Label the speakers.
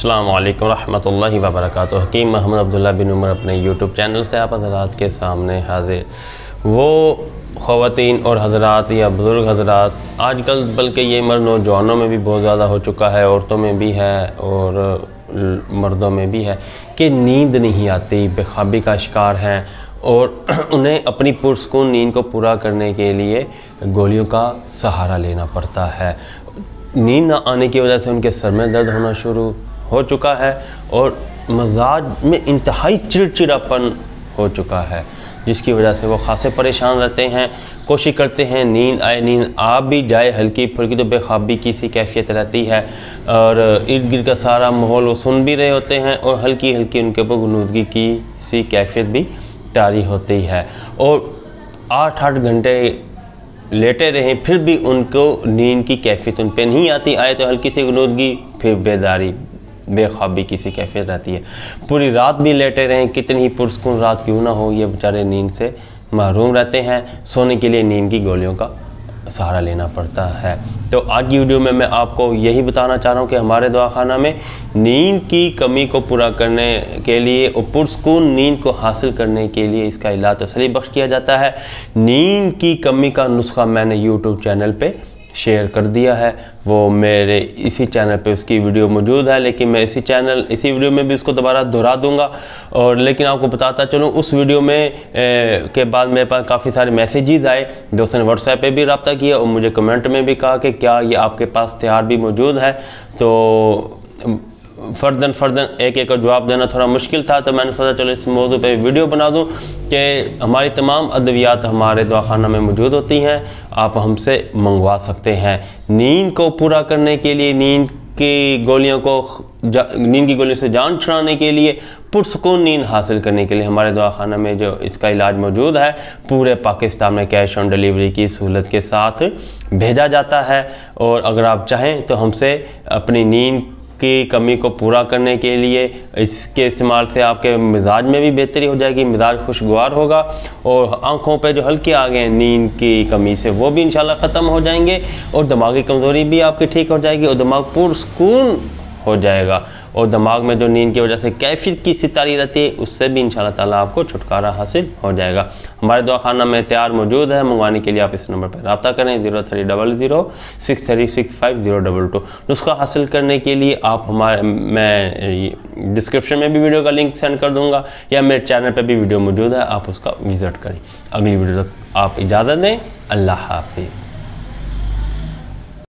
Speaker 1: अस्सलामु अलैकुम रहमतुल्लाहि व बरकातुहू। हकीम मोहम्मद अब्दुल्ला बिन उमर अपने यूट्यूब चैनल से आप हज़रात के सामने हाजिर। वो ख़वातीन और हज़रात या बुज़ुर्ग हज़रात आजकल, बल्कि ये मर्द नौजवानों में भी बहुत ज़्यादा हो चुका है, औरतों में भी है और मर्दों में भी है कि नींद नहीं आती, बेख्वाबी का शिकार हैं और उन्हें अपनी पुरसकून नींद को पूरा करने के लिए गोलियों का सहारा लेना पड़ता है। नींद ना आने की वजह से उनके सर में दर्द होना शुरू हो चुका है और मजाज में इंतहाई चिड़चिड़ापन हो चुका है, जिसकी वजह से वो खासे परेशान रहते हैं। कोशिश करते हैं नींद आए, नींद आ भी जाए हल्की फुल्की तो बेख्वाबी की सी कैफियत रहती है और इर्द गिर्द का सारा माहौल वो सुन भी रहे होते हैं और हल्की हल्की उनके ऊपर गुनूदगी की सी कैफियत भी तारी होती है और 8-8 घंटे लेटे रहें फिर भी उनको नींद की कैफियत उन पर नहीं आती। आए तो हल्की सी गुनूदगी, फिर बेदारी बेख्वाबी की सी कैफियत रहती है। पूरी रात भी लेटे रहें, कितनी ही पुरसकून रात क्यों ना हो, ये बेचारे नींद से महरूम रहते हैं। सोने के लिए नींद की गोलियों का सहारा लेना पड़ता है। तो आज की वीडियो में मैं आपको यही बताना चाह रहा हूँ कि हमारे दवाखाना में नींद की कमी को पूरा करने के लिए और पुरसकून नींद को हासिल करने के लिए इसका इलाज तसल्ली बख्श किया जाता है। नींद की कमी का नुस्खा मैंने यूट्यूब चैनल पे शेयर कर दिया है, वो मेरे इसी चैनल पे उसकी वीडियो मौजूद है, लेकिन मैं इसी वीडियो में भी उसको दोबारा दोहरा दूंगा। और लेकिन आपको बताता चलूँ, उस वीडियो में के बाद मेरे पास काफ़ी सारे मैसेजेस आए, दोस्तों ने व्हाट्सएप पे भी रब्ता किया और मुझे कमेंट में भी कहा कि क्या ये आपके पास तैयार भी मौजूद है। तो फ़र्दन एक एक का जवाब देना थोड़ा मुश्किल था, तो मैंने सोचा चलो इस मौजू पे वीडियो बना दूं कि हमारी तमाम अद्वियात हमारे दवाखाना में मौजूद होती हैं, आप हमसे मंगवा सकते हैं। नींद को पूरा करने के लिए, नींद की गोलियों से जान छुड़ाने के लिए, पुरसकून नींद हासिल करने के लिए हमारे दवाखाना में जो इसका इलाज मौजूद है, पूरे पाकिस्तान में कैश ऑन डिलीवरी की सहूलत के साथ भेजा जाता है। और अगर आप चाहें तो हमसे अपनी नींद की कमी को पूरा करने के लिए, इसके इस्तेमाल से आपके मिजाज में भी बेहतरी हो जाएगी, मिजाज खुशगवार होगा और आंखों पे जो हल्के आ गए नींद की कमी से वो भी इंशाल्लाह ख़त्म हो जाएंगे और दिमागी कमज़ोरी भी आपकी ठीक हो जाएगी और दिमाग पुरसकून हो जाएगा और दिमाग में जो नींद की वजह से कैफियत की सितारी रहती है उससे भी इंशाल्लाह ताला आपको छुटकारा हासिल हो जाएगा। हमारे दवाखाना में तैयार मौजूद है, मंगवाने के लिए आप इस नंबर पर रब्ता करें 0300635022। नुस्खा हासिल करने के लिए आप मैं डिस्क्रिप्शन में भी वीडियो का लिंक सेंड कर दूँगा या मेरे चैनल पर भी वीडियो मौजूद है, आप उसका विज़िट करें। अगली वीडियो तक आप इजाज़त दें, अल्लाह हाफिज़।